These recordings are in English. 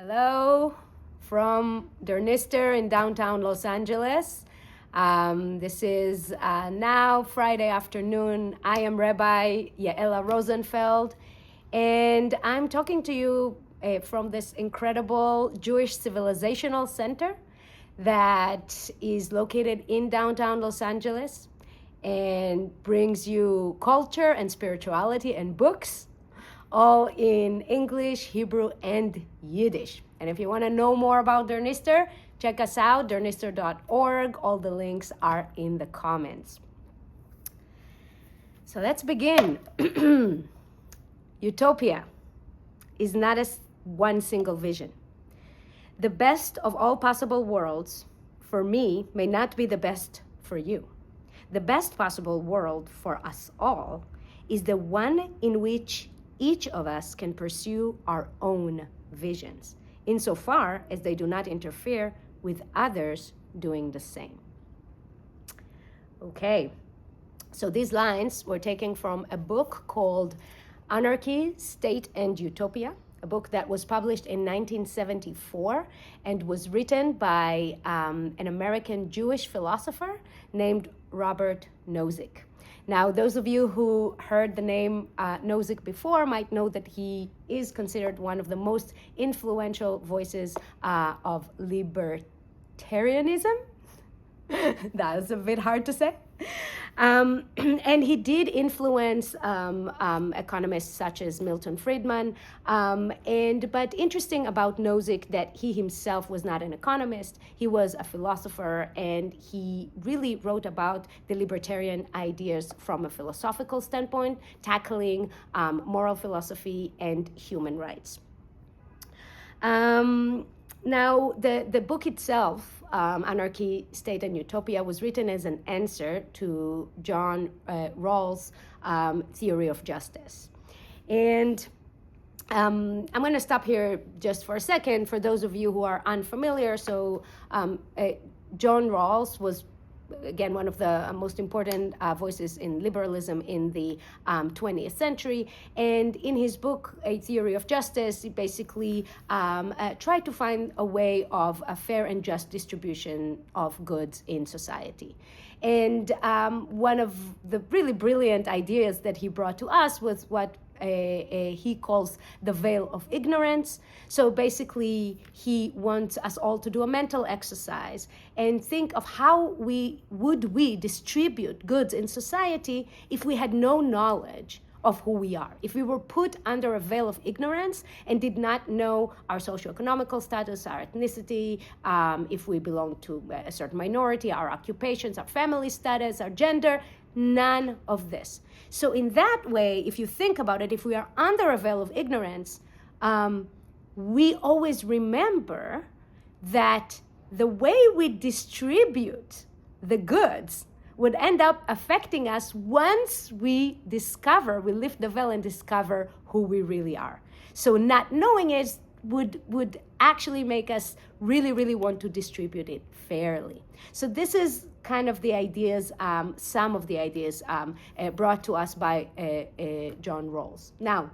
Hello from Dernister in downtown Los Angeles. This is now Friday afternoon. I am Rabbi Yaela Rosenfeld, and I'm talking to you from this incredible Jewish Civilizational Center that is located in downtown Los Angeles and brings you culture and spirituality and books all in English, Hebrew, and Yiddish. And if you want to know more about Dernister, check us out, dernister.org. All the links are in the comments. So let's begin. Utopia is not one single vision. The best of all possible worlds, for me, may not be the best for you. The best possible world for us all is the one in which each of us can pursue our own visions, insofar as they do not interfere with others doing the same. Okay, so these lines were taken from a book called Anarchy, State, and Utopia, a book that was published in 1974 and was written by an American Jewish philosopher named Robert Nozick. Now, those of you who heard the name Nozick before might know that he is considered one of the most influential voices of libertarianism. That was a bit hard to say. And he did influence economists such as Milton Friedman. But interesting about Nozick that he himself was not an economist. He was a philosopher, and he really wrote about the libertarian ideas from a philosophical standpoint, tackling moral philosophy and human rights. Now, the book itself, Anarchy, State, and Utopia, was written as an answer to John Rawls' theory of justice. And I'm going to stop here just for a second for those of you who are unfamiliar. So John Rawls was, again, one of the most important voices in liberalism in the 20th century. And in his book, A Theory of Justice, he basically tried to find a way of a fair and just distribution of goods in society. And one of the really brilliant ideas that he brought to us was what he calls the veil of ignorance. So basically, he wants us all to do a mental exercise and think of how we distribute goods in society if we had no knowledge of who we are. If we were put under a veil of ignorance and did not know our socioeconomical status, our ethnicity, if we belong to a certain minority, our occupations, our family status, our gender, none of this. So in that way, if you think about it, if we are under a veil of ignorance, we always remember that the way we distribute the goods would end up affecting us once we lift the veil and discover who we really are. So not knowing it would actually make us really, really want to distribute it fairly. So this is kind of the ideas, some of the ideas brought to us by John Rawls. Now,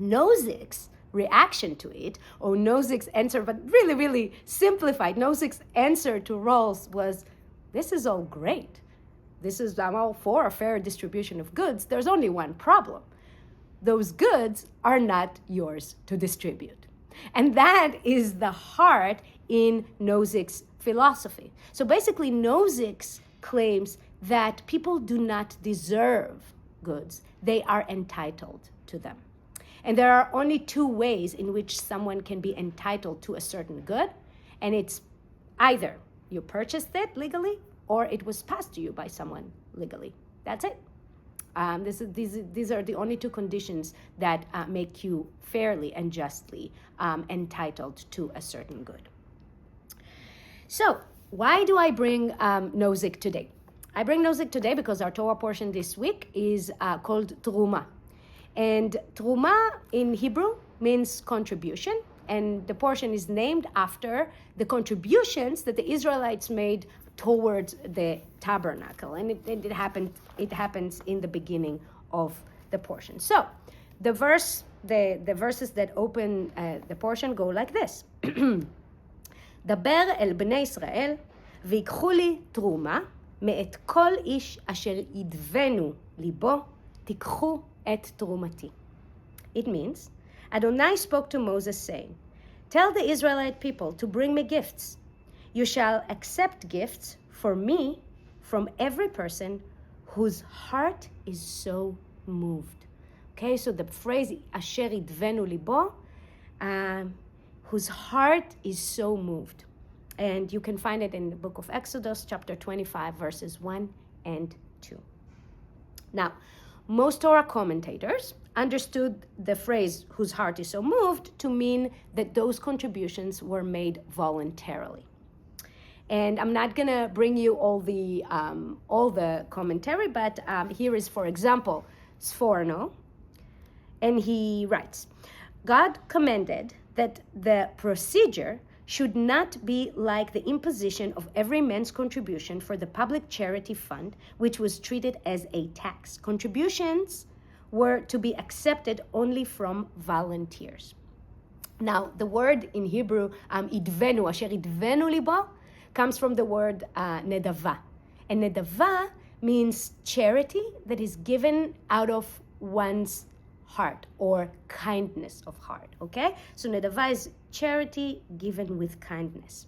Nozick's reaction to it, or Nozick's answer, but really, really simplified, Nozick's answer to Rawls was, this is all great. I'm all for a fair distribution of goods. There's only one problem. Those goods are not yours to distribute. And that is the heart in Nozick's philosophy. So basically, Nozick claims that people do not deserve goods. They are entitled to them. And there are only two ways in which someone can be entitled to a certain good. And it's either you purchased it legally or it was passed to you by someone legally. That's it. These are the only two conditions that make you fairly and justly entitled to a certain good. So why do I bring Nozick today? I bring Nozick today because our Torah portion this week is called Terumah. And Terumah in Hebrew means contribution. And the portion is named after the contributions that the Israelites made towards the tabernacle. And it happens in the beginning of the portion. So the verse the verses that open the portion go like this. דבר אל בני ישראל, ויקחו לי תרומה, מאת כל איש אשר ידבנו ליבו, תיקחו את תרומתי. It means, Adonai spoke to Moses saying, tell the Israelite people to bring me gifts. You shall accept gifts for me from every person whose heart is so moved. Okay, so the phrase, asher yidvenu libo, whose heart is so moved. And you can find it in the book of Exodus, chapter 25, verses 1 and 2. Now, most Torah commentators understood the phrase, whose heart is so moved, to mean that those contributions were made voluntarily. And I'm not going to bring you all the commentary, but here is, for example, Sforno, and he writes, God commanded that the procedure should not be like the imposition of every man's contribution for the public charity fund, which was treated as a tax. Contributions were to be accepted only from volunteers. Now, the word in Hebrew, idvenu, asher idvenu libo, comes from the word nedava. And nedava means charity that is given out of one's heart or kindness of heart, okay? So nedava is charity given with kindness.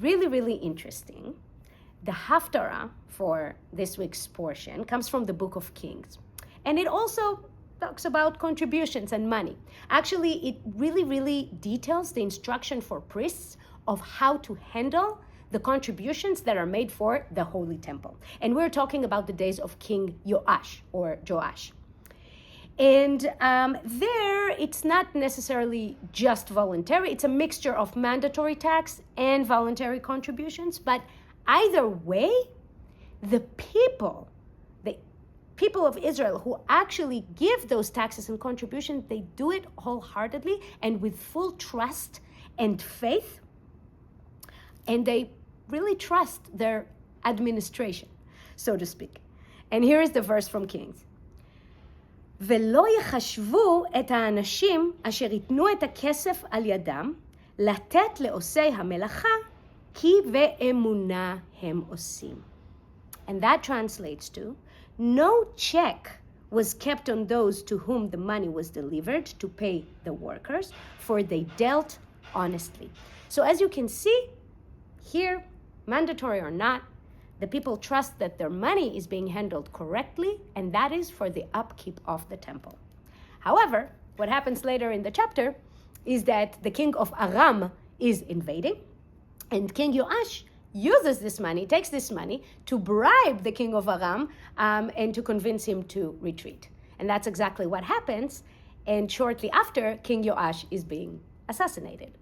Really, really interesting. The Haftarah for this week's portion comes from the book of Kings. And it also talks about contributions and money. Actually, it really, really details the instruction for priests of how to handle the contributions that are made for the Holy Temple. And we're talking about the days of King Joash or Joash. And there, it's not necessarily just voluntary. It's a mixture of mandatory tax and voluntary contributions. But either way, the people of Israel who actually give those taxes and contributions, they do it wholeheartedly and with full trust and faith. And they really trust their administration, so to speak. And here is the verse from Kings. ולא יחשבו את האנשים אשר ייתנו את הכסף על ידם לתת לעושי המלאכה כי באמונה הם עושים. And that translates to, no check was kept on those to whom the money was delivered to pay the workers, for they dealt honestly. So as you can see, here, mandatory or not, the people trust that their money is being handled correctly, and that is for the upkeep of the temple. However, what happens later in the chapter is that the king of Aram is invading, and King Joash uses this money, takes this money to bribe the king of Aram and to convince him to retreat. And that's exactly what happens, and shortly after, King Joash is being assassinated.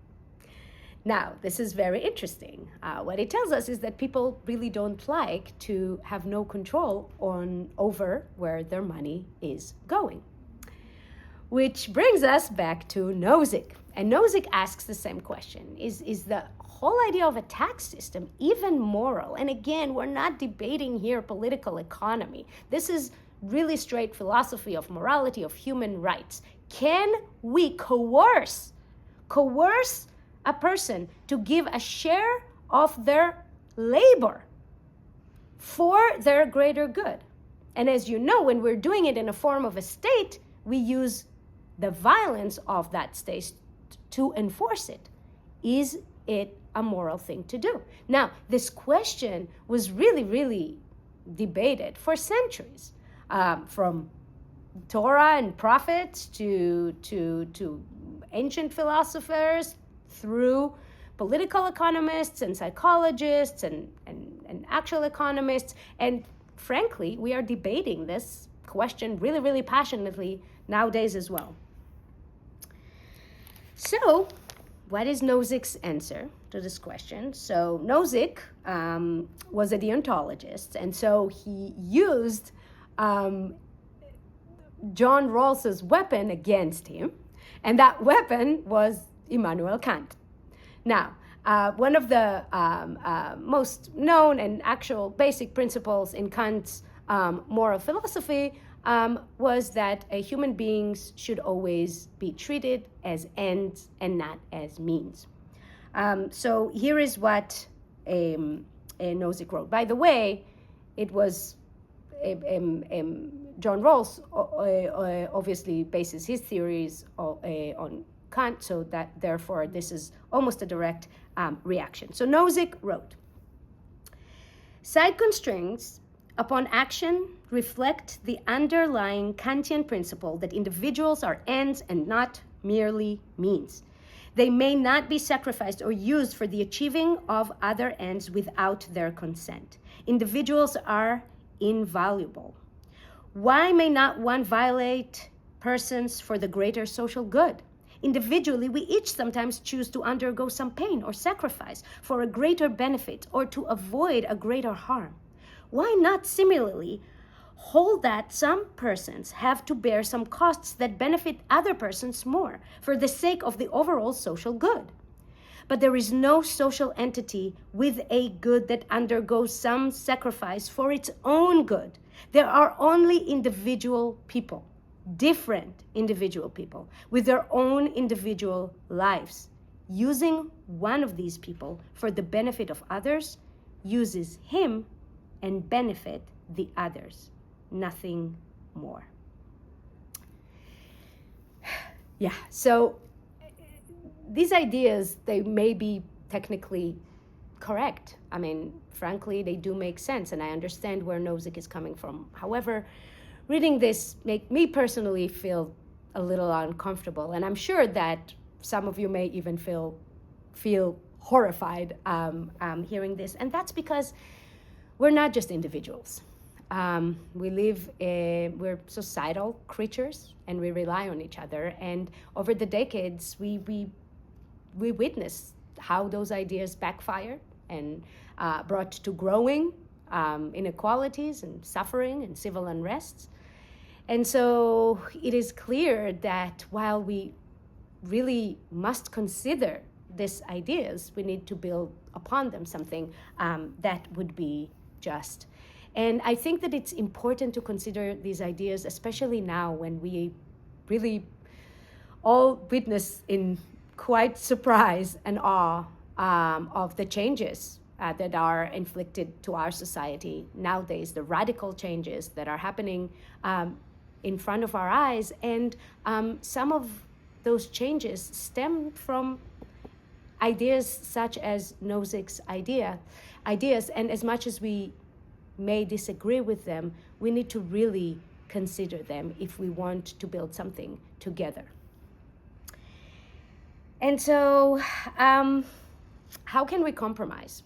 Now, this is very interesting. What it tells us is that people really don't like to have no control over where their money is going. Which brings us back to Nozick. And Nozick asks the same question. Is the whole idea of a tax system even moral? And again, we're not debating here political economy. This is really straight philosophy of morality, of human rights. Can we coerce a person to give a share of their labor for their greater good? And as you know, when we're doing it in a form of a state, we use the violence of that state to enforce it. Is it a moral thing to do? Now, this question was really, really debated for centuries, from Torah and prophets to ancient philosophers, through political economists and psychologists and actual economists. And frankly, we are debating this question really, really passionately nowadays as well. So, what is Nozick's answer to this question? So, Nozick was a deontologist, and so he used John Rawls's weapon against him, and that weapon was Immanuel Kant. Now, one of the most known and actual basic principles in Kant's moral philosophy was that human beings should always be treated as ends and not as means. So here is what Nozick wrote. By the way, it was John Rawls obviously bases his theories on Kant, so that therefore this is almost a direct reaction. So Nozick wrote, side constraints upon action reflect the underlying Kantian principle that individuals are ends and not merely means. They may not be sacrificed or used for the achieving of other ends without their consent. Individuals are invaluable. Why may not one violate persons for the greater social good? Individually, we each sometimes choose to undergo some pain or sacrifice for a greater benefit or to avoid a greater harm. Why not similarly hold that some persons have to bear some costs that benefit other persons more for the sake of the overall social good? But there is no social entity with a good that undergoes some sacrifice for its own good. There are only individual people, different individual people, with their own individual lives. Using one of these people for the benefit of others uses him and benefit the others, nothing more. Yeah, so these ideas, they may be technically correct. I mean, frankly, they do make sense, and I understand where Nozick is coming from. However, reading this make me personally feel a little uncomfortable, and I'm sure that some of you may even feel horrified hearing this, and that's because we're not just individuals. We're societal creatures, and we rely on each other. And over the decades, we witnessed how those ideas backfired and brought to growing inequalities and suffering and civil unrests. And so it is clear that while we really must consider these ideas, we need to build upon them something that would be just. And I think that it's important to consider these ideas, especially now when we really all witness in quite surprise and awe of the changes that are inflicted to our society nowadays, the radical changes that are happening in front of our eyes. And some of those changes stem from ideas such as Nozick's ideas. And as much as we may disagree with them, we need to really consider them if we want to build something together. And so, how can we compromise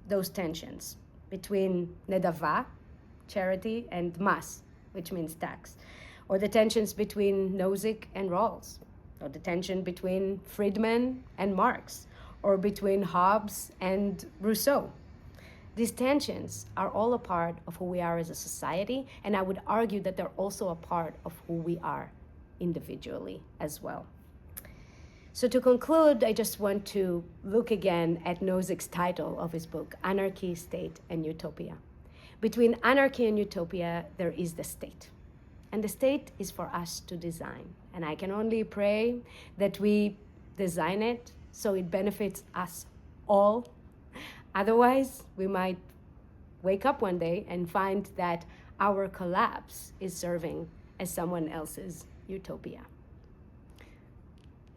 those tensions between nedava, charity, and mas, which means tax, or the tensions between Nozick and Rawls, or the tension between Friedman and Marx, or between Hobbes and Rousseau? These tensions are all a part of who we are as a society, and I would argue that they're also a part of who we are individually as well. So to conclude, I just want to look again at Nozick's title of his book, Anarchy, State, and Utopia. Between anarchy and utopia, there is the state. And the state is for us to design. And I can only pray that we design it so it benefits us all. Otherwise, we might wake up one day and find that our collapse is serving as someone else's utopia.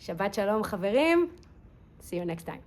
Shabbat shalom, חברים. See you next time.